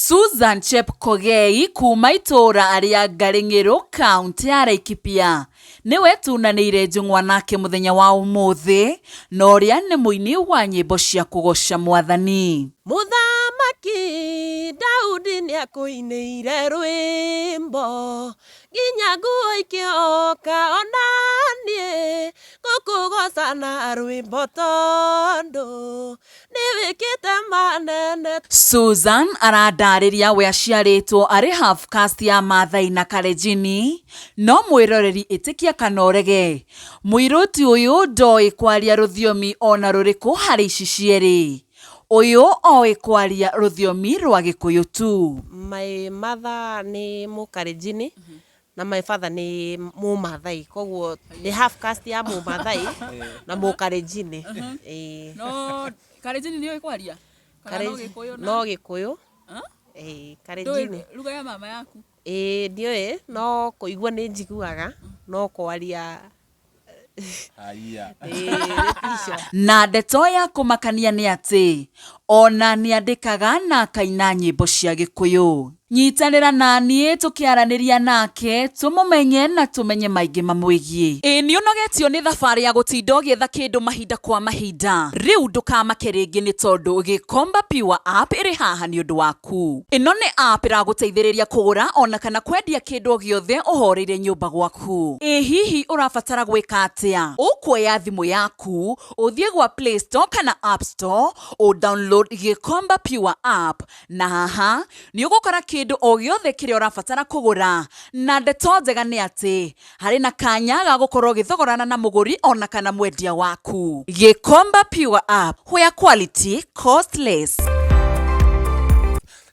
Susan Chepkogei kuma itura ria Garing'iro kaunti ya Laikipia niwe tunanĩire njũng'wa nake muthenya wa umuthi na ũrĩa nĩ mũini wa nyĩmbo cia kũgoca Mwathani. Muthamaki Daudi nĩakũinĩire rwĩmbo nginya nguo ikĩoka onanie gũkũgoca na rwĩmbo tondũ nĩwĩkĩte manene. Susan arandarĩria we aciarĩtwo arĩ half caste ya Maathai na Kalenjin, no mwĩroreri ĩtĩkia kana ũrege mũirũti ũyũ ndoĩ kwaria rũthiomi ona rũrĩkũ harĩ ici cierĩ. Uyu oĩ kwaria rũthiomi rwa Gĩkũyũ tu. My mother nĩ Mũkalenjin na my father nĩ Mũmaathai, koguo nĩ half caste ya Mũmaathai na Mũkalenjin. No Kalenjin nĩ oĩ kwaria? No Gĩkũyũ. Kalenjin. Lugha ya mama yaku? Ndiũĩ, no kũigua nĩ njiguaga, no kwaria na ndeto ya kũmakania nĩ atĩ ona nĩandĩkaga na akaina nyĩmbo cia Gĩkũyũ. Nyitanĩra naniĩ tũkĩaranĩria nake tũmũmenye na tũmenye maingĩ mamwĩgiĩ. Nĩũnogetio nĩ thabarĩ ya gũtinda ũgĩetha kĩndũ mahinda kwa mahinda? Rĩu ndũkamake rĩngĩ nĩ tondũ Gĩkomba Pure App ĩrĩ haha nĩ ũndũ waku. Ĩno nĩ app ĩragũteithĩrĩria kũgũra ona kana kwendia kĩndũ o gĩothe ũhoreire nyũmba gwaku. Hihi ũrabatara gwĩka atĩa? Ũkuoya thimũ yaku ũthiĩ gwa Play Store kana App Store download Gĩkomba Pure App na haha nĩũgũkora kĩndũ o gĩothe kĩrĩa ũrabatara kũgũra, na ndeto njega nĩ atĩ harĩ na kanya ga gũkorwo ũgĩthogorana na mũgũri ona kana mwendia waku. Gĩkomba Pure App, where quality cost less.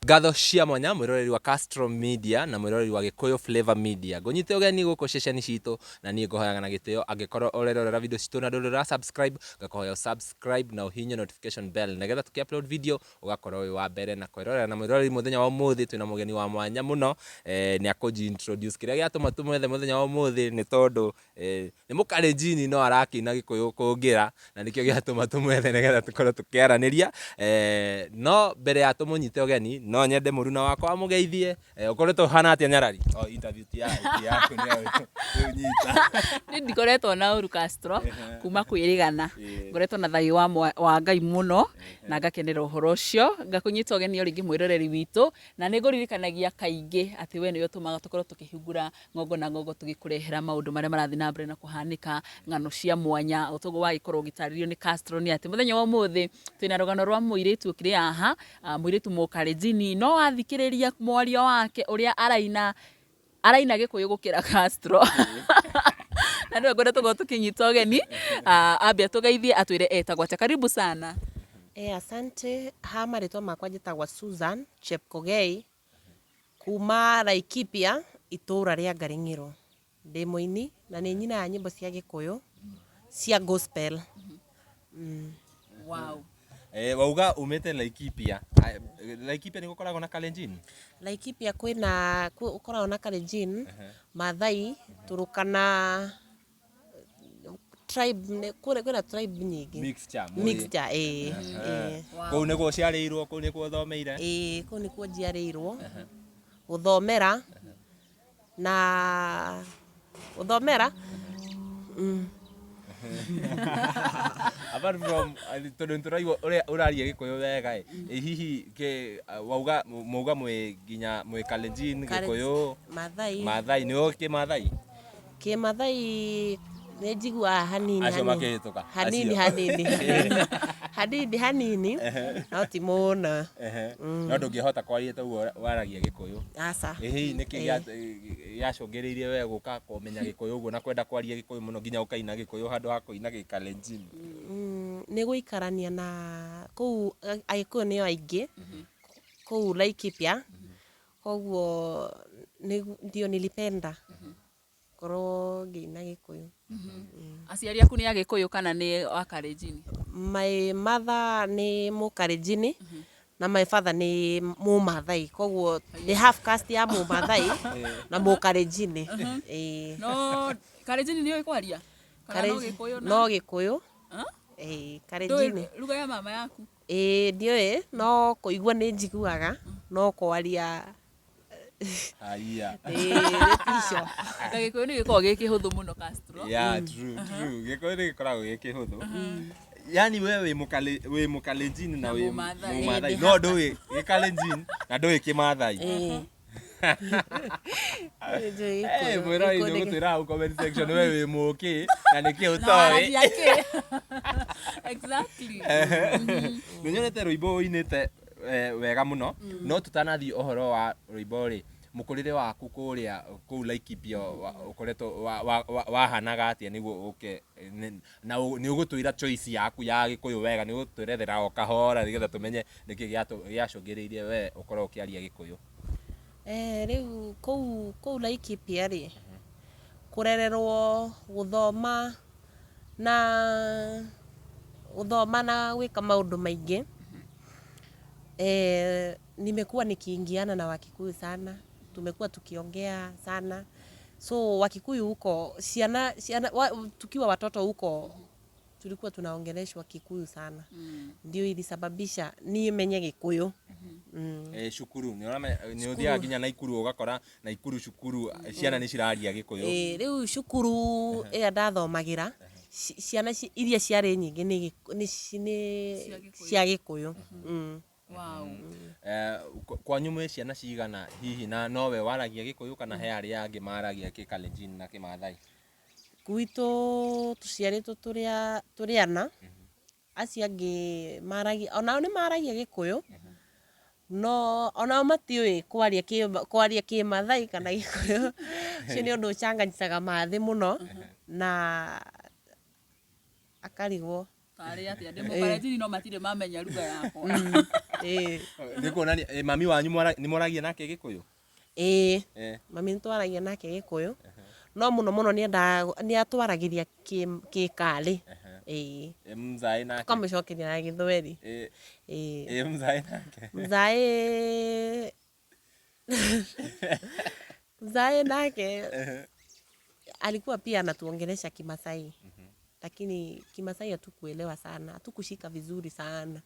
Ngatho cia mwanya mwĩroreri wa Castro Media na mwĩroreri wa Gĩkũyũ Flavor Media. Ngũnyite ũgeni gũkũ ceceni citũ na niĩ ngũhoyaga na gĩtĩo angĩkorwo ũrerorera video citũ na ndũrĩ subscribe, ngakũhoya subscribe na ũhihinye notification bell nĩgetha tũkĩ-upload video ũgakorwo wĩ wa mbere na kwĩrorera. Na mwĩroreri mũthenya wa ũmũthĩ twĩna mũgeni wa mwanya mũno, nĩ akũnji-introduce kĩrĩa gĩatũma tũmwethe mũthenya wa ũmũthĩ nĩ tondũ nĩ Mũkalenjin no arakĩina Gĩkũyũ kũngĩra, na nĩkĩo gĩatũma tũmwethe nĩgetha tũkorwo tũkĩaranĩria. No mbere ya tũmũnyite ũgeni no nyende mũruna wakwa amũgeithie. Ũkoretwo hana atĩa Nyarari? Interview yaku nĩ nyita. Ndikoretwo na ũru Castro kuma kwĩrĩgana. Ngoretwo na thayũ wa Ngai mũno na ngakenera ũhoro ũcio. Ngakũnyita ũgeni rĩngĩ mwĩroreri witũ na nĩngũririkanagia kaingĩ atĩ we nĩwe ũtũmaga tũkorwo tũkĩhingũra ng'ongo na ng'ongo tũgĩkũrehera maũndũ marĩa marathiĩ na mbere na kũhanĩka, ng'ano cia mwanya ũtũgũ wagĩkorwo ũgĩtarĩrio nĩ Castro nĩ atĩ mũthenya wa ũmũthĩ twĩna rũgano rwa mũirĩtu ũkĩrĩ haha, mũirĩtu Mũkalenjin no athikĩrĩria mwario wake ũrĩa araina Gĩkũyũ gũkĩra Castro. Na nĩwe ngoretwo tũkĩnyita ũgeni, ambia tũgeithie atwĩre etagwo atĩa. Karibu sana. Asante. Ha marĩtwa makwa njĩtagwo Susan Chepkogei kuma Laikipia itũra rĩa Garing'iro. Ndĩ mũini na nĩ nyinaga nyĩmbo cia Gĩkũyũ cia gospel. Wow. Wauga umĩte Laikipia. Laikipia nĩ gũkoragwo na Kalenjin? Laikipia ũkoragwo na Kalenjin, Maathai, Turkana, tribe, kwĩna tribe nyingĩ. Mixture. Kũu nĩguo ũciarĩirwo, kũu nĩkuo ũthomeire? Kũu nĩkuo njiarĩirwo, gũthomera na gũthomera. Apart from tondũ nĩtũraigua ũrĩa ũraria Gĩkũyũ wega, hihi mauga mwĩ Kalenjin, Gĩkũyũ, Maathai, nĩ ũĩ Kĩmaathai? Kĩmaathai nĩ njiguaga hanini hanini no ti mũno. No ndũngĩhota kwaria ta ũguo waragia Gĩkũyũ? Aca. Hihi nĩkĩ gĩacũngĩrĩirie we gũka kũmenya Gĩkũyũ ũguo na kwenda kwaria Gĩkũyũ mũno nginya ũkaina Gĩkũyũ handũ ha kũina Gĩkalenjin? Nĩ gũikarania na kũu Agĩkũyũ nĩo aingĩ kũu Laikipia, koguo ndio nilipenda korwo ngĩina Gĩkũyũ. Aciari aku nĩ Agĩkũyũ kana nĩ a Kalenjin? My mother nĩ Mũkalenjin na my father nĩ Mũmaathai, koguo nĩ half caste ya Mũmaathai na Mũkalenjin. No Kalenjin nĩ oĩ kwaria? No Gĩkũyũ. Kalenjin. Lugha ya mama yaku? ndiũĩ no kũigua nĩ njiguaga no kwaria Haya. ticio. Gĩkũyũ nĩ gĩkoragwo gĩ kĩhũthũ mũno Castro. Yeah, true. Gĩkũyũ nĩ gĩkoragwo gĩ kĩhũthũ. Yani wewe wĩ Mũkalenjin na wĩ Mũmaathai. No ndũĩ Gĩkalenjin na ndũĩ Kĩmaathai. Mwĩrori nĩ ũgũtwĩra hau comment section wewe wĩ mũkĩ na nĩkĩ ũtoĩ. Exactly. Nĩnyonete rwĩmbo ũinĩte wega mũno, no tũtanathiĩ ũhoro wa rwĩmbo rĩ, mũkũrĩre waku kũrĩa kũu Laikipia ũkoretwo wahanaga atĩa nĩguo ũke na nĩ ũgũtwĩra choice yaku ya Gĩkũyũ wega, nĩ ũgũtwerethera o kahora nĩgetha tũmenye nĩkĩ gĩacũngĩrĩirie we ũkorwo ũkĩaria Gĩkũyũ. Rĩu kũu Laikipia rĩ, kũrererwo gũthoma na gwĩka maũndũ maingĩ. Nimekuwa nikiingiana na Wakikuyu sana, tumekuwa tukiongea sana, so Wakikuyu huko tukiwa watoto huko tulikuwa tunaongeleshwa Kikuyu sana. Ndio ilisababisha nimenye Gĩkũyũ. Cukuru nĩ ũthiaga nginya Naikuru ũgakora Naikuru cukuru ciana nĩ ciraria Gĩkũyũ. Rĩu cukuru ĩrĩa ndathomagĩra ciana iria ciarĩ nyingĩ nĩ cia Gĩkũyũ. Wow. Kwanyu mwĩ ciana cigana hihi na nowe waragia Gĩkũyũ kana he arĩa angĩ maragia Gĩkalenjin na Kĩmaathai? Gwitũ tũciarĩtwo tũrĩ ana, acio angĩ maragia, onao nĩ maragia Gĩkũyũ, no onao matiũĩ kwaria Kĩmaathai kana Gĩkũyũ. Ũcio nĩ ũndũ ũcanganyicaga mathĩ mũno na akarigwo. Tarĩ atĩa ndĩ Mũkalenjin no matirĩ mamenya lugha yakwa. Nĩ kuonania mami wanyu nĩ moragia nake Gĩkũyũ? Mami nĩtwaragia nake Gĩkũyũ, no mũno nĩ atwaragĩria Gĩkale. Mzaĩ nake tukamũcokeria na Gĩthweri. Mzaĩ nake Mzaĩ nake alikuwa pia anatuongelesha Kimasai, lakini Kimasai hatukuelewa sana, hatukushika vizuri sana.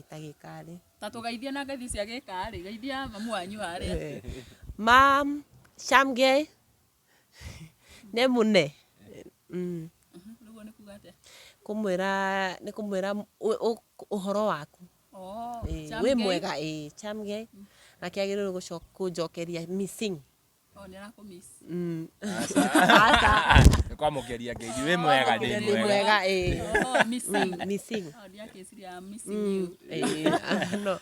Ta Gĩkale. Ta tũgeithia na ngeithi cia Gĩkale, geithia mamu wanyu harĩa. Mam, Shamge, Nemune. Nĩguo nĩ kuga atĩa? Nĩ kũmwĩra ũhoro waku. Wĩ mwega, Shamge. Na kĩagĩrĩirwo kũnjokeria missing. Nĩ arakũmiss. Kwamũkĩria ngeithi wĩ mwega ndĩ mwega. Missing. Ndiakĩciria missing you. No.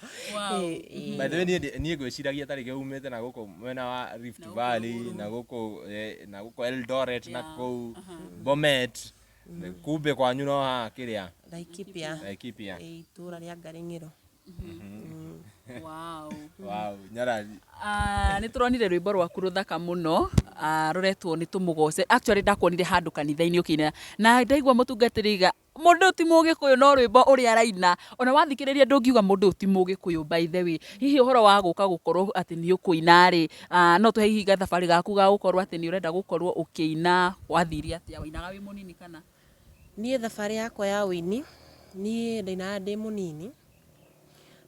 By the way niĩ ngwĩciragia tarĩ umĩte na gũkũ mwena wa Rift Valley na gũkũ Eldoret na kũu Bomet, kumbe kwanyu no haha kĩrĩa Laikipia itũra rĩa Ngaring'iro. Wow. Nyarari. Nĩ tũronire rwĩmbo rwaku rũthaka mũno, rũretwo nĩ tũmũgoce. Actually ndakuonire handũ kanitha-inĩ ũkĩina na ndaigua mũtungatĩri mũndũ ti Mũgĩkũyũ no rwĩmbo ũrĩa araina, ona wathikĩrĩria ndũngiuga mũndũ ti Mũgĩkũyũ. By the way, hihi ũhoro wa gũka gũkorwo atĩ nĩ ũkũina rĩ, no tũhe hihi gathabarĩ gaku ga gũkorwo atĩ nĩ ũrenda gũkorwo ũkĩina, wathirie atĩa, wainaga wĩ mũnini kana? Niĩ thabarĩ yakwa ya ũini niĩ ndainaga ndĩ mũnini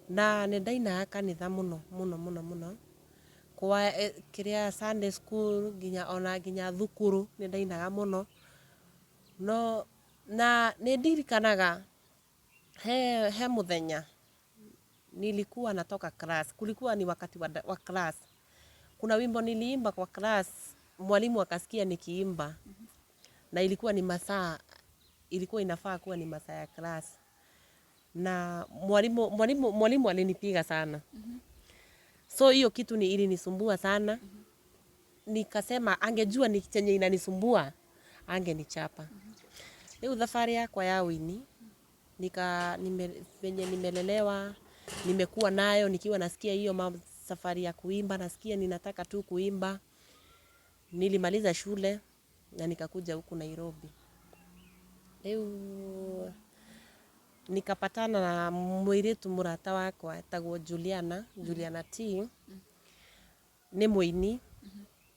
na nĩ ndainaga kanitha mũno kwa kĩrĩa Sunday school nginya thukuru nĩ ndainaga mũno. No na nĩ ndirikanaga he muthenya nilikuwa natoka class, kulikuwa ni wakati wa class, kuna wimbo niliimba kwa class, mwalimu akasikia nikiimba na ilikuwa ni masaa, ilikuwa inafaa kuwa ni masaa ya class, na mwalimu alinipiga sana. So hiyo kitu ilinisumbua sana. Nikasema angejua ni chenye inanisumbua angenichapa. Leo thabarĩ yakwa ya ũini venye nimelelewa, nimekuwa nayo nikiwa nasikia hiyo safari ya kuimba, nasikia ninataka tu kuimba. Nilimaliza shule na nikakuja huku Nairobi. Leo nikapatana na mũirĩtu mũrata wakwa etagwo Juliana T. Nĩ mũini,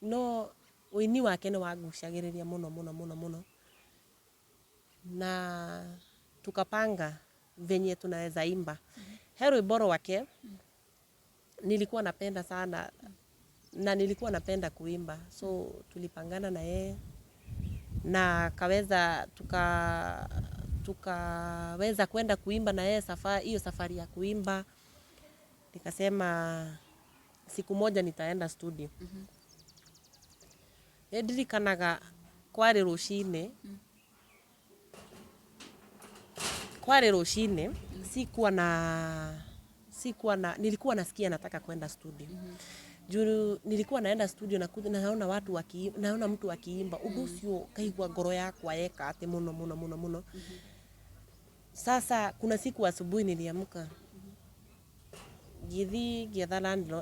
no ũini wake nĩ wangucagĩrĩria mũno. Na tukapanga venye tunaweza imba. He rwimbo rwake nilikuwa napenda sana na nilikuwa napenda kuimba, so tulipangana na yeye na tukaweza kwenda kuimba na yeye hiyo safari ya kuimba. Nikasema siku moja nitaenda studio. Ndirikanaga kwarĩ rũcinĩ nilikuwa nasikia nataka kwenda studio. Juu nilikuwa naenda studio naona mtu akiimba, ũndũ ũcio kaigua ngoro yakwa yeka atĩ mũno. Sasa kuna siku asubuhi niliamka, ngĩetha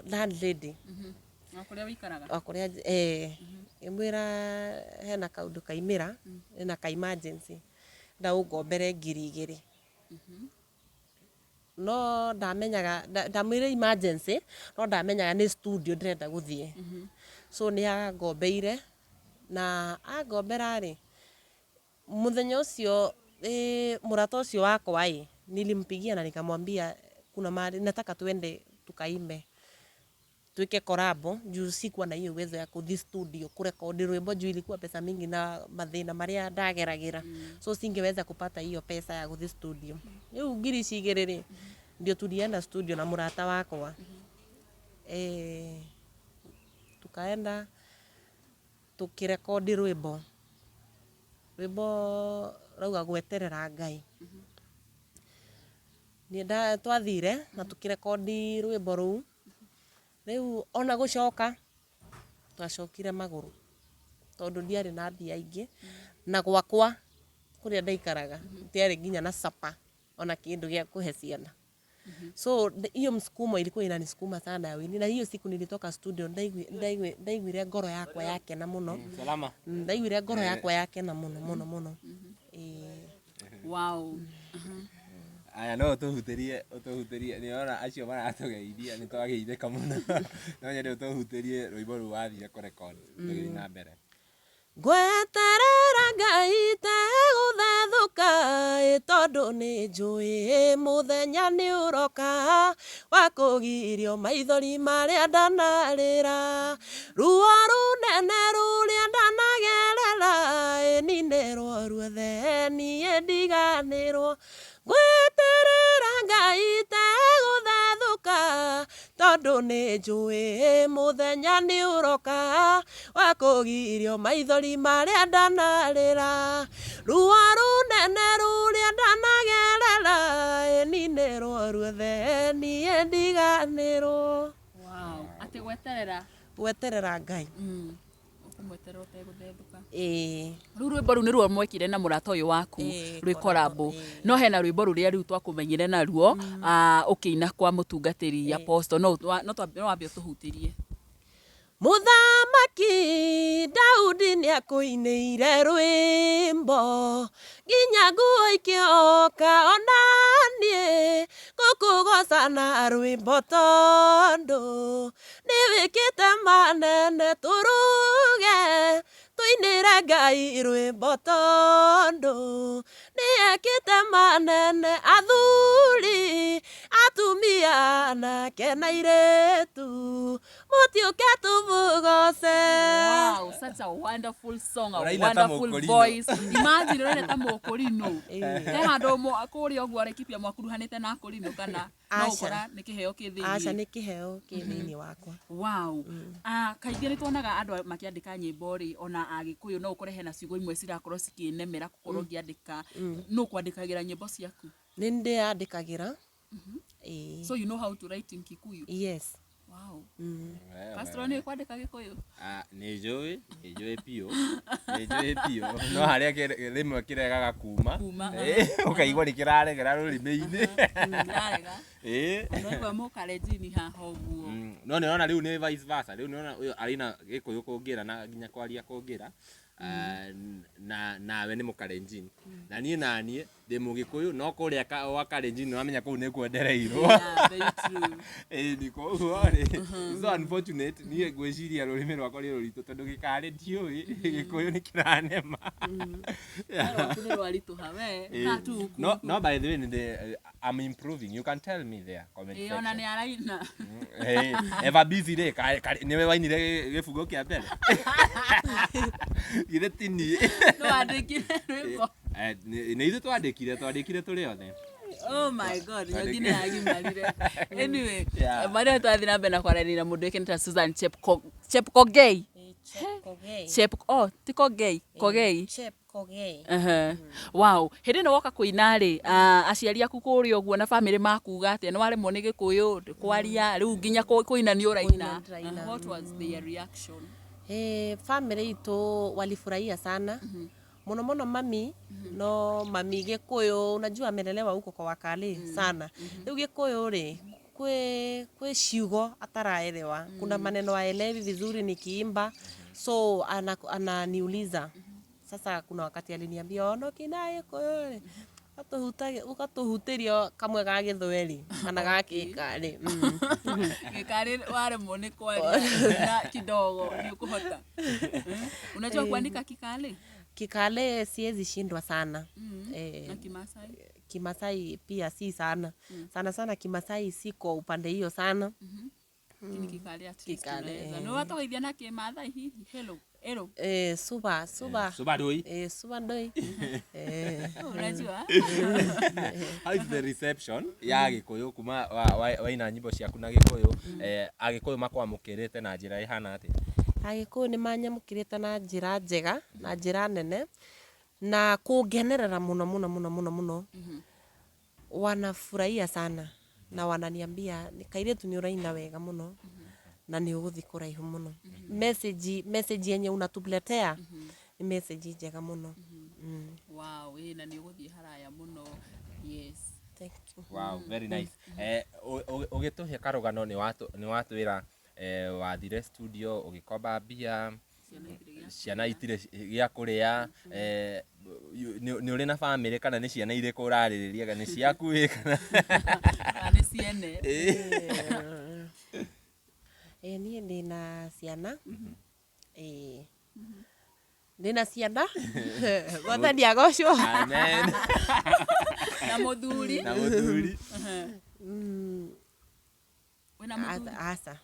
landlady Kũrĩa wĩikaraga? Kũrĩa ngĩmwĩra hena kaũndũ kaimĩra, hena ka emergency, ndaũngombere 2,000. No ndamwĩra emergency, no ndamenyaga nĩ studio ndĩrenda gũthiĩ. So nĩ angombeire na angombera mũthenya ũcio mũrata ũcio wakwa nilimpigia na nikamwambia kuna mahali nataka twende tukaimbe, tuweke collabo juu sikuwa na hiyo uwezo ya kuthi studio kurekodi rwimbo juu ilikuwa pesa mingi na mathina maria ndageragira. So singeweza kupata hiyo pesa ya kuthi studio. Rĩu 2,000 ndio tulienda studio na murata wakwa. Tukaenda tukirekodi rwimbo rauga gweterera Ngai. Twathire na tukirekodi rwimbo rũu. Rĩu ona gũcoka twacokire magũrũ tondũ ndiarĩ na mbia ingĩ, na gwakwa kũrĩa ndaikaraga ndiarĩ nginya na sapa ona kĩndũ gĩa kũhe ciana. So hiyo msukumo ilikuwa inanisukuma sana ya wini, na hiyo siku nilitoka studio ndaiguire ngoro yakwa yakena muno. Ndaiguire ngoro yakwa yakena muno. Wow. Aya no ũtũhutĩrie nĩona acio maratũgeithia nĩ twageithĩka mũno. No nyende ũtũhutĩrie rwĩmbo rũu wathire kũrekondi tũgĩthiĩ na mbere. Ngweterera Ngai tegũthethũka tondũ nĩ njũĩ mũthenya nĩ ũroka wa kũgirio maithori marĩa ndanarĩra, ruo rũnene rũrĩa ndanagerera ninĩrwo ruothe niĩ ndiganĩrwo. Ngweterera Ngai tegũthethũka tondũ nĩ njũĩ mũthenya nĩ ũroka wa kũgirio maithori marĩa ndanarĩra, ruo rũnene rũrĩa ndanagerera ninĩrwo ruothe niĩ ndiganĩrwo. Wow. Atĩ Gweterera Ngai. Ũkũmweterera ũtegũthethũka. Rĩu rwĩmbo rũu nĩruo mwekire na mũrata ũyũ waku rwĩ collabo. No hena rwĩmbo rũrĩa rĩu twakũmenyire naruo ũkĩina kwa mũtungatĩri Apostle. No wambe ũtũhutĩrie. Mũthamaki Daudi nĩakũinĩire rwĩmbo nginya nguo ikĩoka ona niĩ gũkũgoca na rwĩmbo tondũ nĩwĩkĩte manene tũruge tũinĩre Ngai rwĩmbo tondũ nĩekĩte manene athuri atumia nake na airĩtu mũtiũke tũmũgoce. Wow, such a wonderful song, a wonderful voice. Imagine ũrenda ta mũkũrinũ. He handũ kũrĩa ũguo Laikipia mwakuruhanĩte na akũrinũ kana no ũkora nĩ kĩheo kĩ thĩinĩ? Aca nĩ kĩheo kĩ thĩinĩ wakwa. Wow. Kaingĩ nĩ tuonaga andũ makĩandĩka nyĩmbo rĩ ona Agĩkũyũ no ũkore hena ciugo imwe cirakorwo cikĩnemera gũkorwo ngĩandĩka. No kwandĩkagĩra nyĩmbo ciaku? Nĩ ndĩandĩkagĩra. So you know how to write in Kikuyu? Yes. Wow. Pastor nĩ kwandĩka Gĩkũyũ? Nĩnjũĩ piũ. No harĩa rĩmwe kĩregaga kuma. Ũkaigua nĩ kĩraregera rũrĩmĩ-inĩ. No mũkalenjini haha ũguo. No nĩona rĩu nĩ vice versa. Rĩu nĩona ũyũ arĩ na Gĩkũyũ kũngĩra na nginya kwaria kũngĩra. nawe nĩ Mũkalenjin na niĩ naniĩ ndĩ Mũgĩkũyũ no kũrĩa wa Kalenjin nĩwamenya kũu nĩ kwendereirwo ĩni koguo rĩ so unfortunate niĩ ngwĩciria rũrĩmĩ rwakwa rĩ rũritũ tondũ Gĩkale ndiũĩ Gĩkũyũ nĩ kĩranema no by the way I'm improving. You can tell me there. Comment section. Ona nĩ araina. Eva busy rĩ nĩwe wainire gĩbungo kĩa mbere. Githĩ ti niĩ. No andĩkire rwĩmbo. Nĩ ithuĩ twandĩkire tũrĩ othe. Oh my god, nyongine agimarire. Anyway, marĩa twathiĩ na mbere na kwaranĩria na mũndũ wĩkĩnĩta Susan Chepkogei. Chepkogei. Wow, hĩndĩ ĩno woka kũina rĩ, aciari aku kũrĩa ũguo na family makuga atĩa nĩ waremwo nĩ Gĩkũyũ kwaria rĩu nginya kũina nĩ ũraina. What was their reaction? Family itu walifurahia sana. Muno mami no mami Gĩkũyũ unajua amelelewa huko kwa wakale sana. Rĩu Gĩkũyũ rĩ kwe ciugo ataraelewa. Kuna maneno aelewi vizuri nikiimba. So ananiuliza. Sasa kuna wakati aliniambia ono kina Gĩkũyũ ukatuhutirio kamwe ga Gĩthweri kana ga Gĩkale. Gĩkale waremwo nĩ kwaria na kidogo ni ukuhota. Unajua kuandika Kikale? Kikale siwezi shindwa sana. Na Kimasai? Kimasai pia si sana. Sana Kimasai siko upande hiyo sana. Kini Kikale at least tunaweza. No watoithia na Kimathai hihi. Hello. Suba doi. Suba doi. Unajua? How is the reception ya Gĩkũyũ kuma waina nyimbo ciaku na Gĩkũyũ Agĩkũyũ makwamũkĩrĩte na njĩra ihana atĩ? Agĩkũyũ nĩ manyamũkĩrĩte na njĩra njega na njĩra nene na kũngenerera muno. Wanafurahia sana na wananiambia kairĩtu nĩ ũraina wega muno na nĩ ũgũthiĩ kũraihu muno. Message yenye unatuletea ni message njega muno. Wow, na nĩ ũgũthiĩ haraya muno. Yes. Thank you. Wow, very nice. Ũgĩtũhe karũgano nĩ watwĩra wathire studio ũgĩkomba mbia ciana itirĩ gĩa kũrĩa nĩ ũrĩ na family kana nĩ ciana irĩkũ ũrarĩrĩria kana nĩ ciaku kana nĩ ciene? Niĩ ndĩna ciana. Ndĩna ciana. Mwathani agocwo. Amen. Na mũthuri. Wĩna mũthuri? Asa.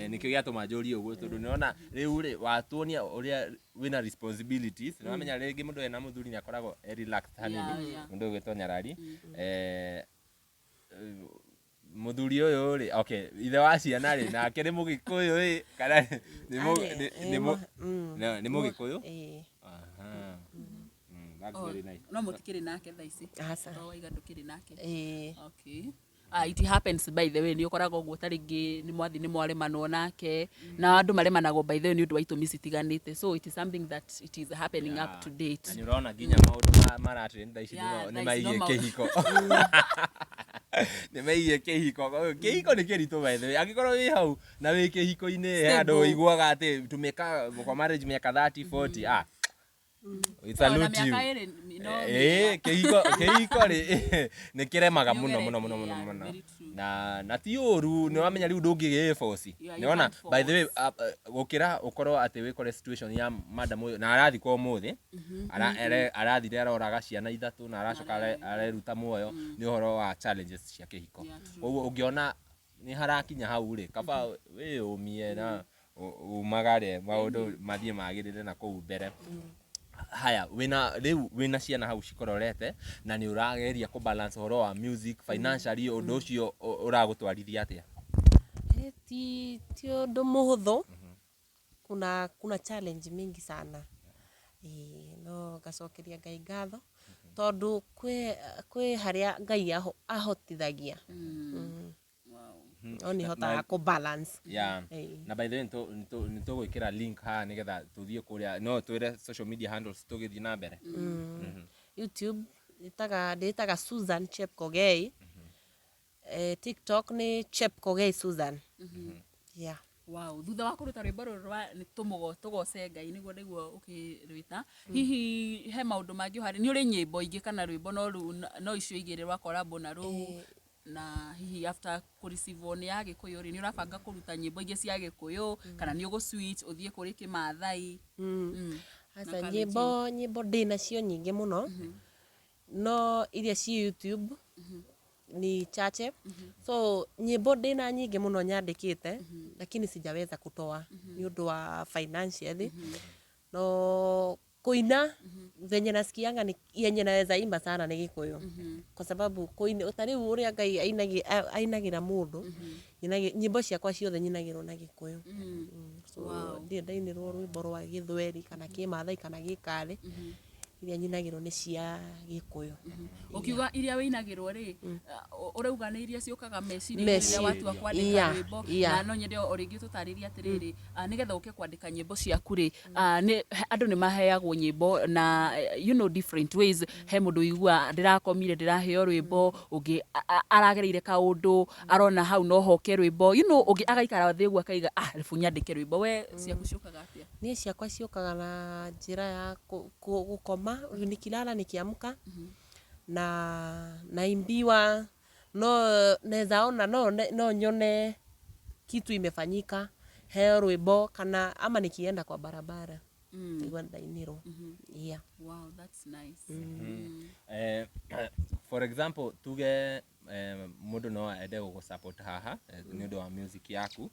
Nikio gĩatũma njũrie ũguo tondũ nĩona rĩu rĩ watuonia ũrĩa wĩna responsibilities nĩ wamenya rĩngĩ mũndũ ena mũthuri nĩ akoragwo relaxed hanini mũndũ ũgĩtonya rari mũthuri ũyũ rĩ okay ithe wa ciana rĩ nake nĩ Mũgĩkũyũ ĩ kana nĩ Mũgĩkũyũ? That's very nice. No mũtikĩrĩ nake thaa ici? Asa. Waiga ndũkĩrĩ nake? Okay. It happens by the way nĩ ũkoraga ũguo ta rĩngĩ nĩ mwathi nĩ mwaremanwo nake na andũ maremanagwo by the way nĩ ũndũ wa itũmi citiganĩte so it is something that it is happening up to date. Na ũrona nginya maũndũ maratrend thaa ici nĩ maigie kĩhiko. Nĩ maigie kĩhiko nĩ kĩritũ by the way angĩkorwo wĩ hau na wĩ kĩhiko-inĩ andũ ũiguaga atĩ tumeka kwa marriage miaka 30 40 it's a lot you kĩhiko rĩ nĩ kĩremaga mũno na ti ũru nĩ wamenya rĩu ndũngĩgĩforce nĩona by the way gũkĩra ũkorwo atĩ wĩkore situation ya madam ũyũ na arathi kwa ũmũthĩ arathire aroraga ciana ithatũ na aracoka areruta muoyo nĩ ũhoro wa challenges cia kĩhiko ũguo ũngĩona nĩ harakinya hau rĩ kaba wĩyũmie na umagare maũndũ mathiĩ magĩrĩre na kũu mbere. Haya wĩna ciana hau cikororete na nĩ ũrageria ku balance ũhoro wa music financially ũndũ ũcio ũragũtwarithia atĩa? Ti ũndũ mũhũthũ. Kuna challenge mingi sana. No gacokeria Ngai ngatho tondũ kwĩ harĩa Ngai ahotithagia. Oni hotaga ku balance. Na by the way nĩ tũgwĩkĩra link haha nĩgetha tũthiĩ kũrĩa no twĩre social media handles tũgĩthiĩ na mbere. YouTube ndĩtaga Susan Chepkogei. TikTok nĩ Chepkogei Susan. Wow, thutha wa kuruta rwimbo ruru ni tugoce Ngai niguo ukirwita hihi he maundu mangi hari ni uri nyimbo ingi kana rwimbo no icio igiri rwa collabo na ru na hihi after kureceive ni ya Gikuyu ri ni urabanga kuruta nyimbo ingi cia Gikuyu kana ni ugu switch uthie kuri Kimathai asa nyimbo ndinacio nyingi muno no iria ci YouTube ni chache so nyimbo ndina nyingi muno nyandikite lakini sijaweza kutoa ni undu wa financially no kuina venye nasikianga ni yenye naweza imba sana ni Gikuyu kwa sababu kuina utariu uria Ngai ainagira mundu nyimbo ciakwa ciothe nyinagirwo na Gikuyu so ndainirwo rwimbo rwa Githweri kana Kimathai kana Gikari iria nyinagirwo ni cia Gikuyu ukiuga iria weinagirwo ri urauga ni iria ciukaga meciria iria watu akwandika rwimbo na no nyende oringi tutariria atiriri nigetha uke kwandika nyimbo ciaku ri andu ni maheagwo nyimbo na different ways he mundu igua ndirakomire ndiraheo rwimbo ungi aragereire kaundu arona hau no hoke rwimbo ungi agaikara thi igua kaiga refu nyandike rwimbo we ciaku ciukaga atia ni ciakwa ciukaga na njira ya gukoma nikilala nikiamka na imbiwa no neza ona no nyone kitu imefanyika he rwimbo kana ama nikienda kwa barabara igwa ndainiro wow that's nice for example tuge mundu no ende gugu support haha ni undu wa music yaku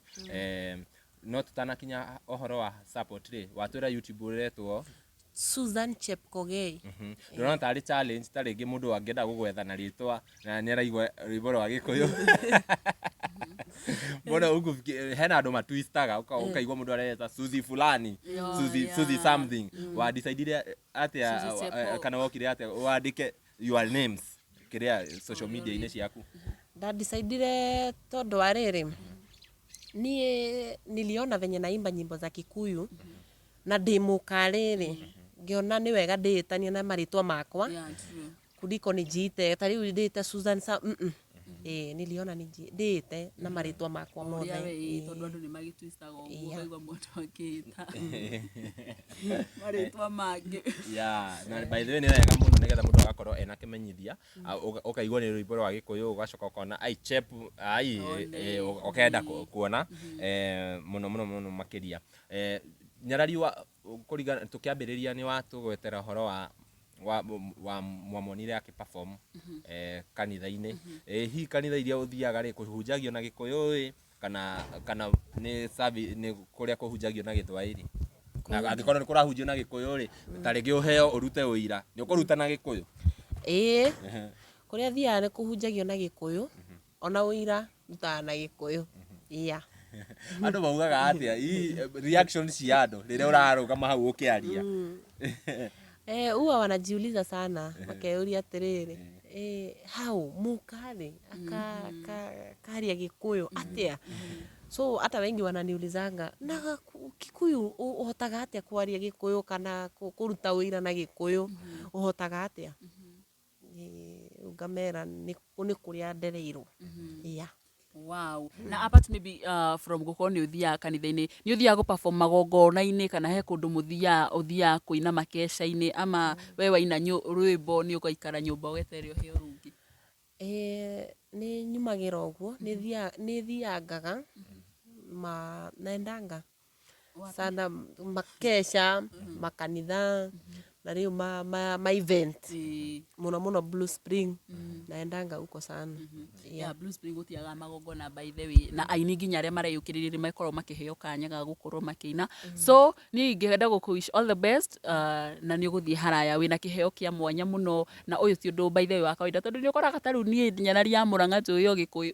no tutanakinya ohoro wa support ri watwira YouTube uretwo Susan Chepkogei ndona tari challenge taringi mundu angenda gugwetha na ritwa na ni araigwa rwimbo rwa Gikuyu mbona ugu hena andu matwistaga ukaigwa mundu areta Suzy fulani Suzy something wa decide atia kana wokire atia wandike your names kiria social media ine ciaku da decide todo arere niliona venye naimba nyimbo za Kikuyu na ndimukariri ngiona ni wega nditania na maritwa makwa kuliko nijite tari ndite Susan niliona ndite na maritwa makwa mothe tondu andu ni magitwistaga uguo kaigwa mundu akita maritwa mangi na by the way ni wega mundu nigetha mundu agakorwo ena kimenyithia ukaigwa ni rwimbo rwa Gikuyu ugacoka ukona chep ukenda kuona muno makiria nyarari kuriga tukiambiriria ni watu gwetera horo wa mwamonire akiperform kanitha-ini hi kanitha iria uthiaga ri kuhunjagio na Gikuyu kana ni kuria kuhunjagio na Githwairi na angikorwo ni kurahunjio na Gikuyu ri taringi uheo urute uira ni ukuruta na Gikuyu kuria thia ni kuhunjagio na Gikuyu ona uira rutaga na Gikuyu andu maugaga atia reaction cia andu riria urarugama hau ukiaria huwa wanajiuliza sana wakeuria atiriri hau mukari karia Gikuyu atia so hata wengi wananiulizanga na Kikuyu uhotaga atia kwaria Gikuyu kana kuruta uira na Gikuyu uhotaga atia ugamera ni kuria ndereirwo wow na apart maybe from gukorwo ni uthia kanitha-ini ni uthia go perform magongona-ini kana he kundu uthia kuina makesha-ini ama we waina rwimbo ni ugaikara nyumba ugeterio heo rungi ni nyumagira uguo ni thiangaga naendanga sana makesha makanitha na riu ma event muno Blue Spring naendanga uko sana Blue Spring utiaga magongona by the way na aini nginya aria mareyukiriria makorwo makiheo kanya ga gukorwo makiina so ni ingenda gukuwish all the best na ni uguthie haraya wina kiheo kia mwanya muno na uyu ti undu by the way wa kawaida tondu ni ukoraga taru ni nyarari ya Murang'a njuyo Gikuyu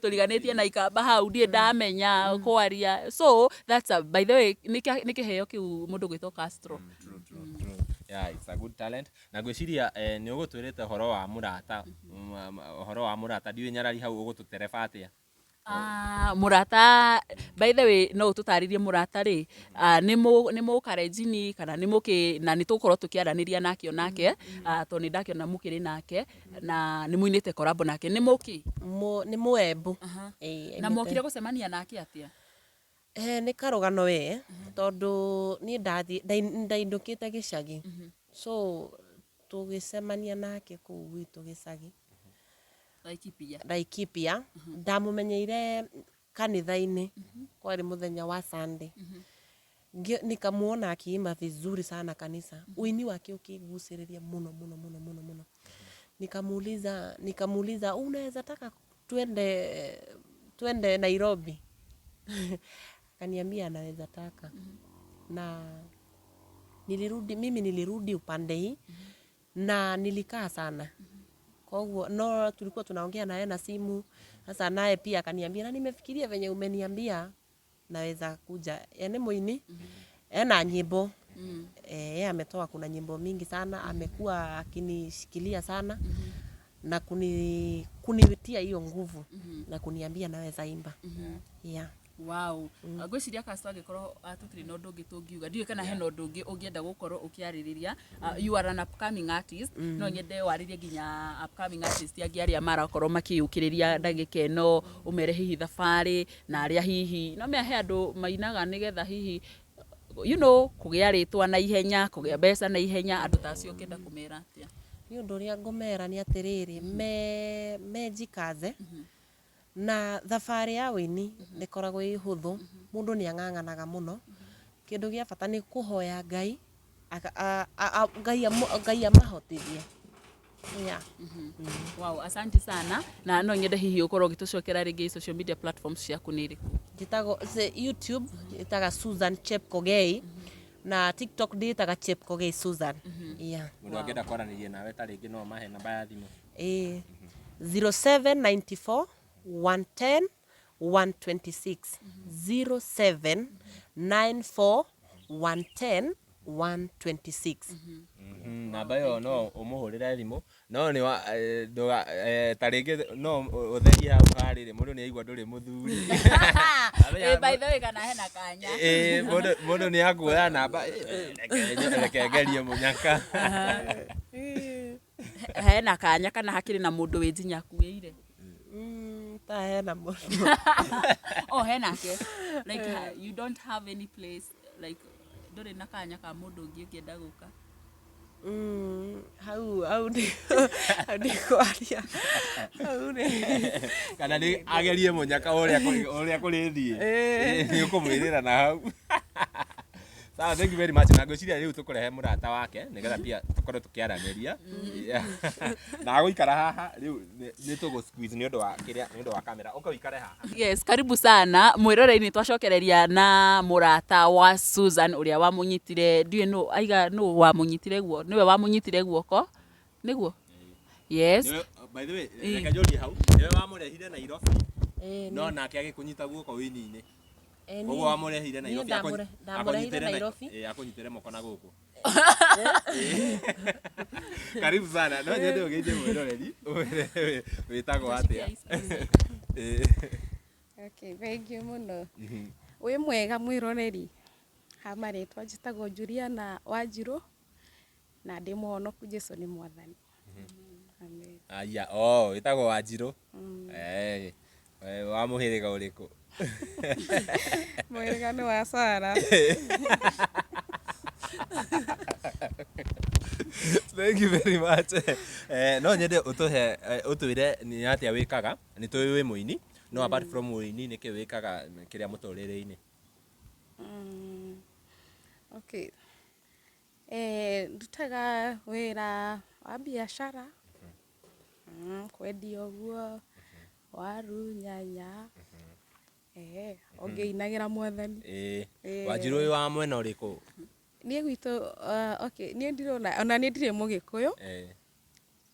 turiganitie na ikamba hau ndie ndamenya kwaria so that's by the way ni kiheo kiu mundu gwitwo Castro it's a good talent na gwiciria ni ugutwirite horo wa murata ndiwe nyarari hau ugututereba atia Murata, by the way, no tutaririe murata ri ni mu karejini kana ni muki na ni tukorwo tukiaraniria nakio nake to ni ndakiona mukiri nake na ni muinite korabo nake ni muki ni muembu na mokire gucemania nake atia ni karugano we tondu ni ndaindukite gicagi so tugicemania nake kuu gwitu gicagi Laikipia ndamumenyeire kanitha-ini kwari muthenya wa Sunday nikamuona akiimba vizuri sana kanisa uini wake ukiguciriria muno muno muno muno muno nikamuuliza unaweza taka twende Nairobi kaniambia anaweza taka na nilirudi upande hii na nilikaa sana kwa hivyo no tulikuwa tunaongea naye na simu sasa naye pia akaniambia na nimefikiria venye umeniambia naweza kuja yani muini na nyimbo yeye ametoa kuna nyimbo mingi sana amekuwa akinishikilia sana na kunitia hiyo nguvu na kuniambia naweza imba yeah. Wow. Gwiciria kasto agikorwo tutiri no ndungi tungiuga ndiwe kana he no ndungi ungienda gukorwo ukiaririria you are an upcoming artist no nyende waririe ginya upcoming artist angi aria marakorwo makiyukiriria ndagika eno umere hihi thabari na aria hihi no mehe andu mainaga nigetha hihi you know kugia ritwa na ihenya kugia mbeca na ihenya andu tacio kenda kumera atia ni undu ria ngomera ni atiriri mejikaze na thabari ya wini nikoragwo ihuthu mundu ni ang'ang'anaga muno kindu gia bata ni kuhoya Ngai Ngai amahotithie yeah. Wow, asante sana na no nyende hihi ukorwo gitucokera ringi social media platforms ciaku ni iriku gitago YouTube itaga Susan Chepkogei na TikTok itaga Chepkogei Susan yeah mundu angenda kwaraniria nawe ta ringi no mahe namba ya thimu 0794 110 126 0794 110 126 namba yo no umuhurire thimu no ni ta ringi no utheria hau harire mundu ni aigua nduri muthuri by the way kana hena kanya mundu ni akuoya namba reke ngerie munyaka hena kanya kana hakiri na mundu winjinya kuire ta hena mundu hena ke like you don't have any place like nduri na kanya ka mundu ungi ukienda guka hau ni kwaria hau ni kana ni agerie munyaka uria kurithie ni ukumwirira na hau sawa thank you very much na ngwiciria riu tukurehe murata wake nigetha pia tukorwo tukiaraniria na guikara haha riu ni tugu squeeze ni undu wa kamera ukaikare haha yes karibu sana mwirore-ini twacokereria na murata wa Susan uria wamunyitire ndiwe no aiga no wamunyitire guo niwe wamunyitire guoko niguo yes by the way reka njori hau niwe wamurehire Nairobi no nake agikunyita guoko wini-ini Koguo wamurehire Nairobi akunyitire moko na guku karibu sana no nyende ugeje mwiroreri witagwo atia okay thank you muno wi mwega mwiroreri hamaritwa njitagwo Juliana Wanjiru na ndi muhonoku Jesu ni mwathani amen aya witagwo Wanjiru wa muhiriga uriku mwega ni wa Sara thank you very much no nyende utuire ni atia wikaga ni tui wi muini no apart from muini ni ki wikaga kiria muturire-ini okay ndutaga wira wa biashara kwendia guo waru nyanya ongeinagira mwathani Wanjiru uyu wa mwena uriku nie gwitu okay nie ndirona ona nie ndire Mugikuyu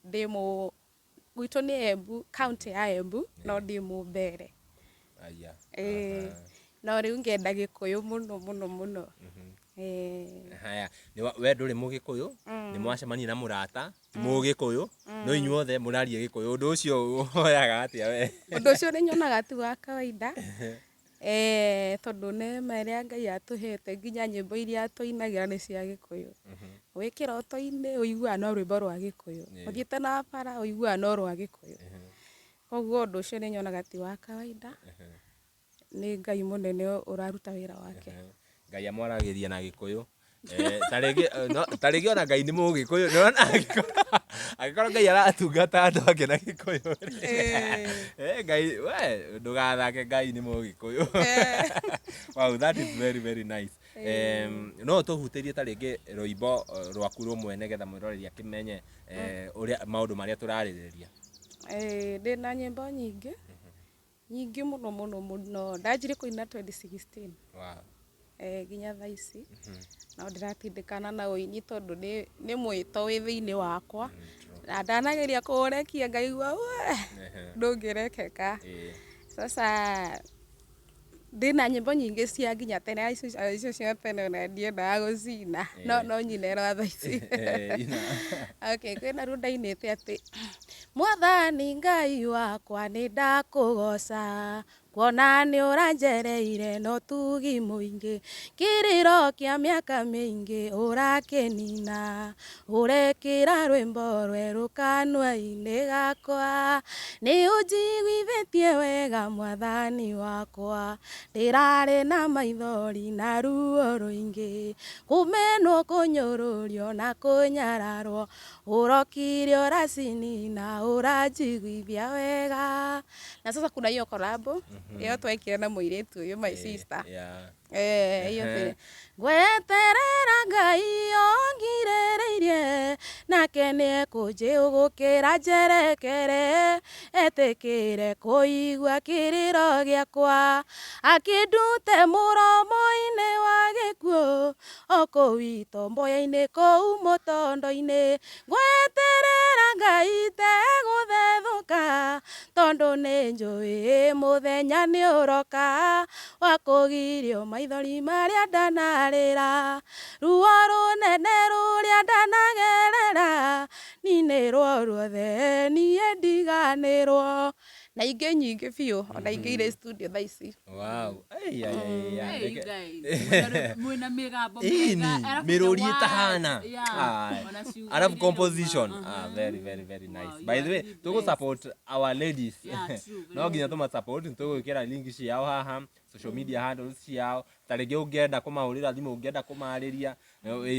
ndi mu gwitu ni Embu county ya Embu no ndi mu Mbere aya no riu ngenda Gikuyu muno muno muno Haya, we ndũrĩ Mũgĩkũyũ, nĩ mwacemania na mũrata ti Mũgĩkũyũ, no inyuothe mũraria Gĩkũyũ. Ũndũ ũcio woyaga atĩa we? Ũndũ ũcio nĩ nyonaga tu wa kawaida. Tondũ neema ĩrĩa Ngai atũhete nginya nyĩmbo iria tũinagĩra nĩ cia Gĩkũyũ. Wĩ kĩroto-inĩ ũiguaga no rwĩmbo rwa Gĩkũyũ, ũthiĩte na bara ũiguaga no rwa Gĩkũyũ. Koguo ũndũ ũcio nĩ nyonaga ti wa kawaida, nĩ Ngai mũnene ũraruta wĩra wake. Ngai amwaragĩria na Gĩkũyũ. Ta rĩngĩ ona Ngai nĩ Mũgĩkũyũ, angĩkorwo Ngai aratungata andũ ake na Gĩkũyũ. Ngai we ndũgathake, Ngai nĩ Mũgĩkũyũ. Wow, that is very very nice. No tũhutĩrie ta rĩngĩ rwĩmbo rwaku rũmwe nĩgetha mwĩroreri akĩmenye maũndũ marĩa tũrarĩrĩria. Ndĩna nyĩmbo nyingĩ nyingĩ mũno mũno mũno. Ndanjirie kũina 2016. Wow. Nginya thaa ici no ndiratindĩkana na ũini tondũ nĩ mwĩto wĩ thĩinĩ wakwa, na ndanageria kũũrekia ngaigua ndũngĩrekeka. Sasa ndĩna nyĩmbo nyingĩ cia nginya tene, icio cia tene na ndiendaga gũcina, no nyinera thaa ici. Okay, kwĩna ruo ndainĩte atĩ Mwathani Ngai wakwa nĩ ndakũgoca, kuona nĩ ũranjereire na ũtugi mũingĩ, kĩrĩro kĩa mĩaka mĩingĩ ũrakĩnina, ũrekĩra rwĩmbo rwerũ kanua-inĩ gakwa, nĩ ũnjiguithĩtie wega Mwathani wakwa, ndĩrarĩ na maithori na ruo rũingĩ, kũmenwo, kũnyũrũrio na kũnyararwo, ũrokire ũracinina, ũranjiguithia wega. Na sasa kuna hiyo collabo iyo twekire na mũirĩtu ũyũ, my sister. Iyo thĩ ngweterera Ngai ongirĩrĩirie, nake nĩ ekũnjĩũgũkĩra njerekere, etĩkĩre kũigua kĩrĩro gĩakwa, akĩndute mũromo-inĩ wa gĩkuũ, o kũu itomboya-inĩ kũu mũtondo-inĩ, ngweterera Ngai tegũthethũka, tondũ nĩ njũĩ mũthenya nĩ ũroka wa kũgirio maithori marĩa ndanarĩra, ruo rũnene rũrĩa ndanagerera, nĩ ruo ruothe niĩ ndiganĩrwo. Na ingĩ nyingĩ biũ, ona ingĩ irĩ studio thaa ici. Wow. Mwĩna mĩgambo mĩrũri ĩtahana. Alafu composition. Very very very nice. By the way, tũgũ support our ladies. No nginya tũma support, tũgwĩkĩra link ciao haha, social media handles ciao. Ta rĩngĩ ũngĩenda kũmahũrĩra thimũ, ũngĩenda kũmarĩria,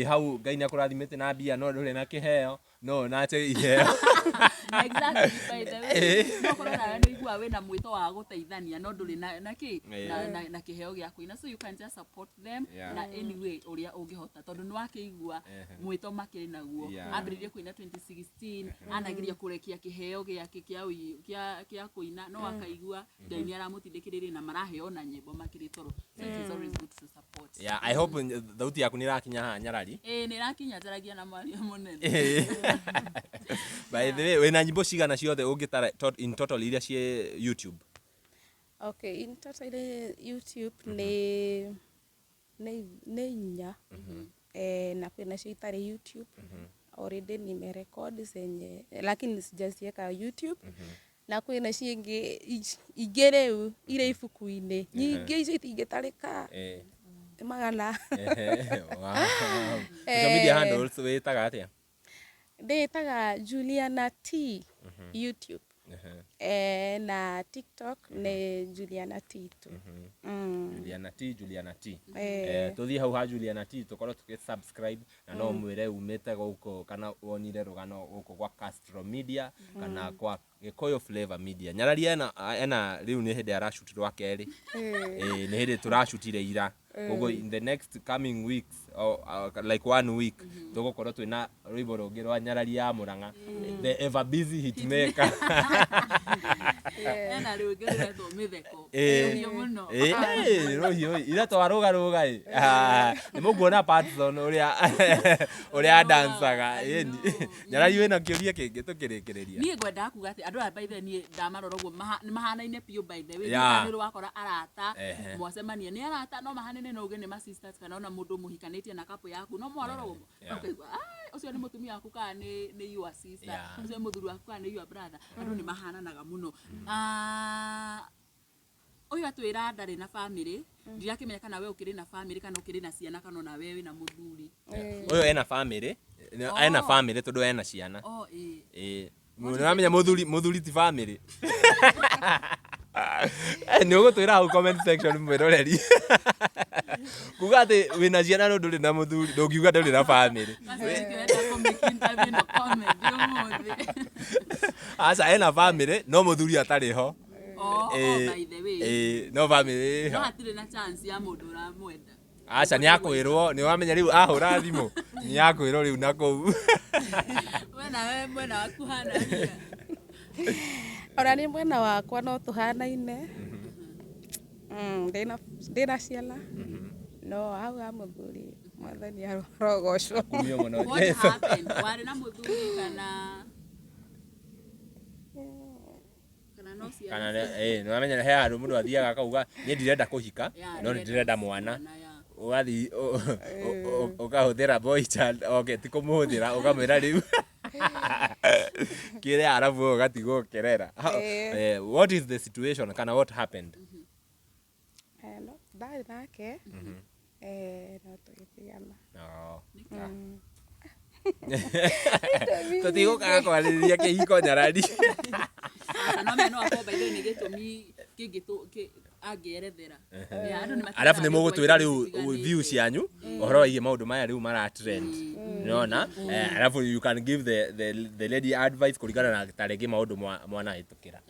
hau Ngai nĩ akũrathimĩte na mbia, no ndũrĩ na kĩheo, no nate iheo. Exactly, by the way. No korwo nawe nĩ igua wĩna mwĩto wa gũteithania, no ndũrĩ na kĩheo gĩa kũina, so you can just support them na anyway ũrĩa ũngĩhota, tondũ nĩ wakĩigua mwĩto makĩrĩ naguo. Ambĩrĩirie kũina 2016, anageria kũrekia kĩheo gĩake kĩa kũina, no akaigua Ngai nĩ aramũtindĩkĩrĩria na maraheo na nyĩmbo makĩrĩ toro. So it is always good to support. Yeah, I hope thauti yaku nĩ ĩrakinya haha Nyarari. Nĩ ĩrakinya njaragia na mwaria mũnene. By the way, wĩna nyĩmbo cigana ciothe ũngĩtara in total iria ciĩ YouTube? Okay, in total YouTube nĩ inya. Na kwĩna cio itarĩ YouTube. Already nimerecord zenye, lakini sijaziweka YouTube. Na kwĩna ciĩngĩ rĩu irĩ ibuku-inĩ, nyingĩ icio itingĩtarĩka magana. Social media handles wĩtaga atĩa? Ndĩtaga Juliana T YouTube. Na TikTok nĩ Juliana T tu. Juliana T. Tũthiĩ hau ha Juliana T tũkorwo tũkĩ-subscribe, na no mwĩre umĩte gũkũ kana wonire rũgano gũkũ gwa Castro Media kana kwa Gĩkũyũ Flavor Media. Nyarari ena rĩu nĩ hĩndĩ arashutirwo wa kerĩ. Nĩ hĩndĩ tũrashutire ira. Koguo in the next coming weeks, like 1 week, tũgũkorwo twĩna rwĩmbo rũngĩ rwa Nyarari ya Mũrang'a, the ever busy hitmaker. Ena rũngĩ rũretwo Mĩtheko. Rũhiũ ira twarũgarũga nĩ mũkuona Patson ũrĩa dancaga. Nyarari wĩna kĩũria kĩngĩ tũkĩrĩkĩrĩria? Niĩ ngwendaga kuga atĩ andũ aya by the way niĩ ndamarora ũguo nĩ mahanaine biũ by the way. Nĩ wakora arata mwacemania nĩ arata no mahanaine ugeni no ugeni ma sisters kana ona mundu muhikanitie na kapo yaku no mwaroro ukaigua ucio ni mutumia waku kana ni your sister ucio muthuri waku kana ni your brother andu ni mahananaga muno uyu atwira ndari na family ndirakimenya kana we ukiri na family kana ukiri na ciana kana na wewe na muthuri uyu ena family ena family tondu ena ciana muramenya muthuri ti family ni ugutwira hau comment section mwiroreri kuga ati wina ciana no nduri na muthuri ndungiuga nduri na family asa ena family no muthuri atari ho by the way no family no hatire na chance ya mundu uramwenda acha ni akwirwo ni wamenya riu ahura thimu ni akwirwo riu na kou we mwena waku hana Ona ni mwena wakwa no tuhanaine ndina ciana no hau ha muthuri mwathani arogocwo kumio muno what happened wari na muthuri kana no ciana kana ni wamenya he handu mundu athiaga akauga ni ndirenda kuhika no ndirenda mwana ugathi ukahuthira boy child okay ti kumuhuthira ukamwira riu kire arabu ugatigo kerera what is the situation kana what happened no ndari nake no tugitigana tutigukaga kwaririria kihiko nyarari no meno ako by the ni gitumi angierethera alafu ni mugutwira riu view cianyu ohoro ige maundu maya riu mara trend unaona alafu you can give the lady advice kuringana na tarege maundu mwana hitukira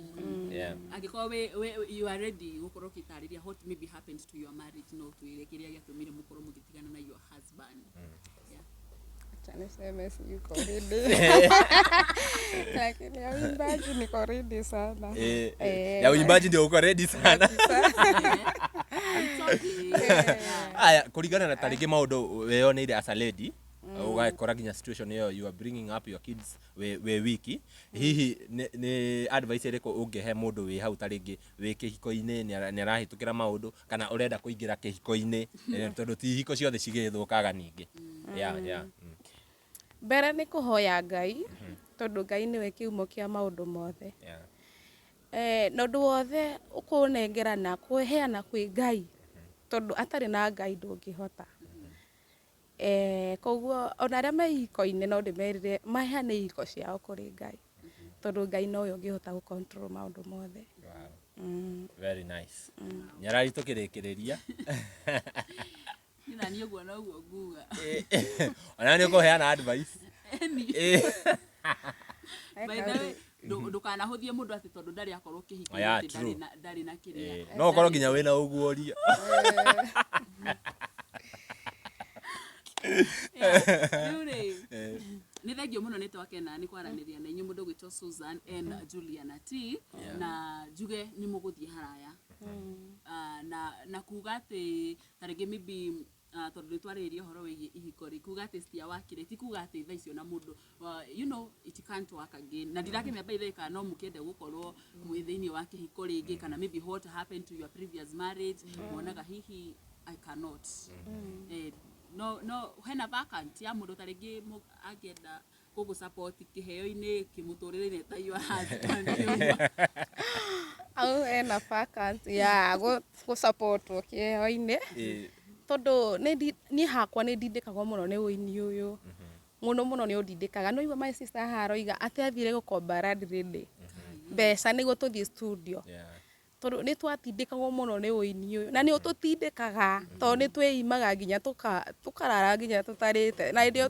angiko we you are ready gukorwo kitariria what maybe happened to your marriage no twire kiria giatumire mukorwo mugitigana na your husband niseme yuko ready lakini ya uimbaji niko ready sana ya uimbaji ndio uko ready sana aya kuringana na tarige maundu weyoneire as a lady ugakora ginya situation yo you are bringing up your kids we wiki hihi ni advice iriko ungehe mundu wi hau taringi wi kihiko-ini ni arahitukira maundu kana urenda kuingira kihiko-ini tondu ti hiko ciothe cigithukaga ningi mbere ni kuhoya Ngai tondu Ngai niwe kiumo kia maundu mothe no ndu wothe ukunengerana kuheana kwi Ngai tondu atari na Ngai ndungihota koguo ona aria me hiko-ini no ndimerire maheane hiko ciao kuri Ngai tondu Ngai nowe ungihota gu control maundu mothe very nice nyarari tukirikiriria ni uguo no uguo nguga ona ni ukuheana advice by the way ndukanahuthie mundu ati tondu ndari akorwo kihiko ndari na kiria no ukorwo nginya wina uguoria ni thengio muno ni twakena ni kwaraniria na inyu mundu gwitwo Susan and Juliana T na juge ni muguthie haraya na kuga ati tarige maybe tondu ni twaririe horo wigi ihiko ri kuga ati stia wakire ti kuga ati tha icio na mundu you know it can't work again na ndirakimenya by the kana no mukende gukorwo mwi thiini wa kihiko ringi kana maybe what happened to your previous marriage monaga hihi I cannot no hena vacant ya mundu taringi agenda gugu support kiheo-ini kimuturire-ini ta your husband au ena vacant ya gu support kiheo-ini tondu ni hakwa ni ndindikagwo muno ni uini uyu muno ni undindikaga no igua my sister haroiga ati athire gukomba land ready mbeca niguo tuthie studio tondu ni twatindikagwo muno ni uini uyu na ni ututindikaga tondu ni twiimaga nginya tukarara nginya tutarite na ndio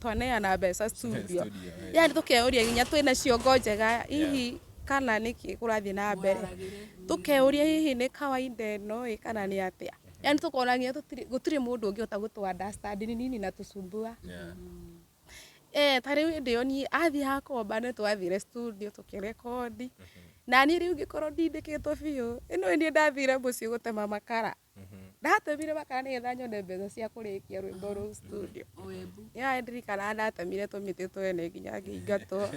twaneana mbeca studio yani tukeuria nginya twina ciongo njega hihi kana niki kurathie na mbere tukeuria hihi ni kawaida no kana ni atia yani tukona nginya gutiri mundu ungihota gutu understand nini na tusumbua tari ndio ni athi hakomba ne twathire studio tukirekodi na ni riu ngikorwo ndindikitwo biu ino ni ndathire mucii gutema makara ndatemire makara nigetha nyone mbeca cia kurikia rwimbo rũu studio ya ndirikana ndatemire tũmĩtĩ twene nginya ngĩingatwo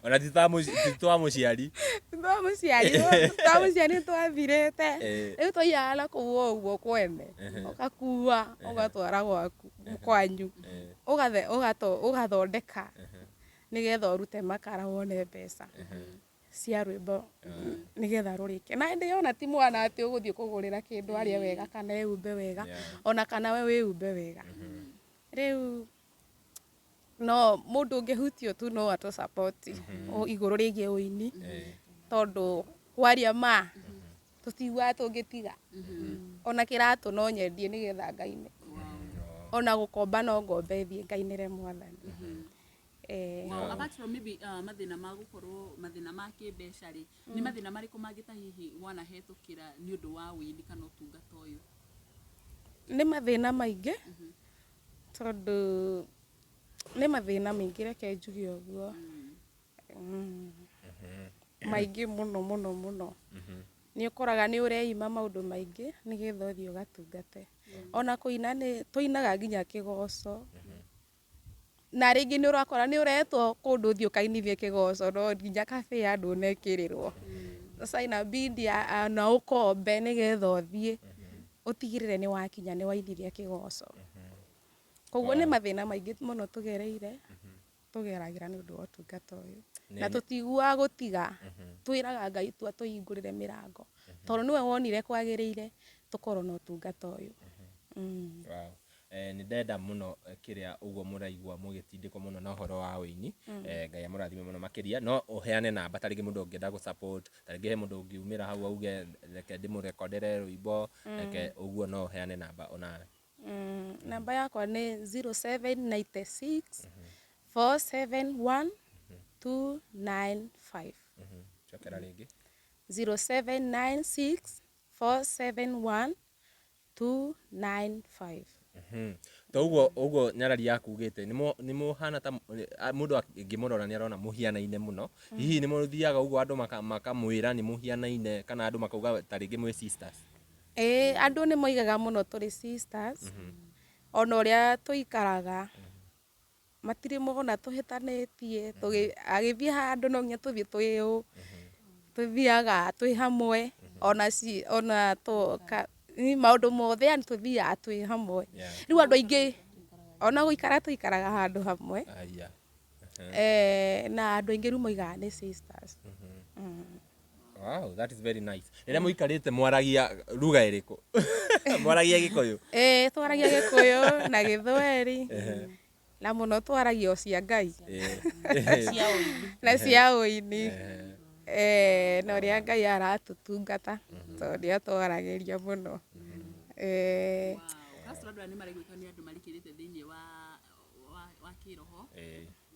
ona titwa mũciari twamuciari twathirĩte rĩu tũiyaga na kũu ũguo kwene ũgakua ũgatwara gwaku kwanyu ũgathondeka nigetha ũrute makara wone mbeca cia rwĩmbo nigetha rũrĩke na ndĩ ona ti mwana atĩ ũgũthiĩ kũgũrĩra kĩndũ arĩa wega kana eumbe wega ona kana we wĩumbe wega rĩu no mũndũ ũngĩhutio tu no atũ support igũrũ rĩgiĩ ũini tondũ kwaria ma tũtiguaga tũngĩtiga ona kĩratũ no nyendie nigetha ngaine ona gũkomba no ngombe thiĩ ngainĩre Mwathani. Apart from maybe mathina ma gukorwo mathina ma kĩmbeca rĩ nĩ mathina marĩkũ mangĩta hihi wanahetũkĩra nĩ ũndũ wa wĩini kana ũtungata ũyũ? Nĩ mathĩna maingĩ tondũ nĩ mathĩna maingĩ reke njuge ũguo maingĩ mũno nĩ ũkoraga nĩ ũreima maũndũ maingĩ nigetha ũthiĩ ũgatungate ona kũina nĩ tũinaga nginya kĩgoco na rĩngĩ nĩ ũrakora nĩ ũretwo kũndũ ũthiĩ ũkainithie kĩgoco no nginya kabĩa ndũnekĩrĩrwo sasa inabidi na ũkombe nigetha ũthiĩ ũtigĩrĩre nĩ wakinya nĩ wainithia kĩgoco koguo nĩ mathĩna maingĩ mũno tũgeragĩra nĩ ũndũ wa ũtungata ũyũ na tũtiguaga gũtiga twĩraga Ngai tũhingũrĩre mĩrango tondũ nĩwe wonire kwagĩrĩire tũkorwo na ũtungata ũyũ. Nĩ ndenda mũno kĩrĩa ũguo mũraigua mũgĩtindĩkwo mũno na ũhoro wa ũini Ngai amũrathime mũno makĩria no ũheane namba ta rĩngĩ mũndũ ũngĩenda gũ-support ta rĩngĩ he mũndũ ũngiumĩra hau auge reke ndĩmũrekondere rwĩmbo reke ũguo no ũheane namba onawe. Namba yakwa nĩ 0796 471 295. Chokera rĩngĩ 0796 471 295. Toguo nyarari yakugĩte nĩ mũhana ta mũndũ angĩmũrora nĩ arona mũhianaine mũno hihi nĩ mũthiaga ũguo andũ makamwĩra nĩ mũhianaine kana andũ makauga ta rĩngĩ mwĩ sisters? Andũ nĩ moigaga mũno tũrĩ sisters ona ũrĩa tũikaraga matirĩ mona tũhĩtanĩtie agĩthiĩ handũ no nginya tũthiĩ twĩ tũthiaga twĩ hamwe ona maũndũ mothe yani tũthiaga twĩ hamwe rĩu andũ aingĩ ona gũikara tũikaraga handũ hamwe na andũ aingĩ rĩu moigaga nĩ sisters. Wow, that is very nice. Rĩrĩa mũikarĩte mwaragia lugha ĩrĩkũ? Mwaragia Gĩkũyũ? Twaragia Gĩkũyũ na Gĩthweri na mũno twaragia o cia Ngai na cia ũini na ũrĩa Ngai aratũtungata tondũ nĩ atwaragĩria mũno. Castro andũ nĩ marĩgwĩka nĩ andũ marikĩrĩte thĩinĩ wa kĩroho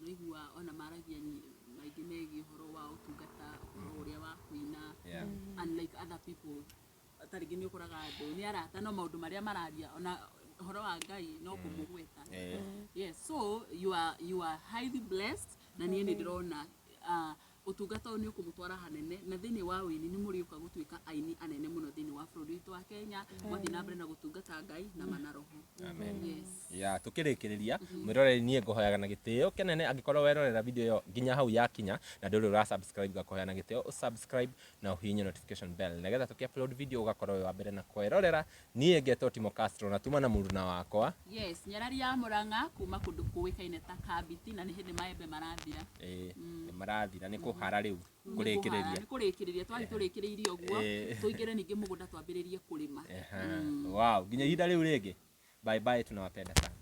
noigua ona maragia maingĩ megiĩ ũhoro wa ũtungata ũhoro ũrĩa wa kũina unlike other people ta rĩngĩ nĩ ũkoraga andũ nĩ arata no maũndũ marĩa mararia ona ũhoro wa Ngai no kũmũgweta. Yes, so you are highly blessed na niĩ nĩ ndĩrona ũtungata ũyũ nĩ ũkũmũtwara hanene na thĩinĩ wa ũini nĩ mũrĩũka gũtuĩka aini anene mũno thĩinĩ wa bũrũri witũ wa Kenya mwathiĩ na mbere na gũtungata Ngai na manaroho. Ya tũkĩrĩkĩrĩria mwĩroreri niĩ ngũhoyaga na gĩtĩo kĩnene angĩkorwo werorera video ĩyo nginya hau yakinya na ndũrĩ ũra subscribe ngakũhoya na gĩtĩo subscribe na ũhihinye notification bell nĩgetha tũkĩ-upload video ũgakorwo wĩ wa mbere na kwĩrorera. Niĩ ngetwo Timo Castro na tuma na mũruna wakwa nyarari ya Mũrang'a kuma kũndũ kũĩkaine ta Kabiti na nĩ hĩndĩ maembe marathira. Nĩ marathira nĩ kũhara rĩu kũrĩkĩrĩria twari tũrĩkĩrĩirie ũguo tũingĩre ningĩ mũgũnda twambĩrĩrie kũrĩma. Wow, nginya ihinda rĩu rĩngĩ bye bye tunawapenda sana.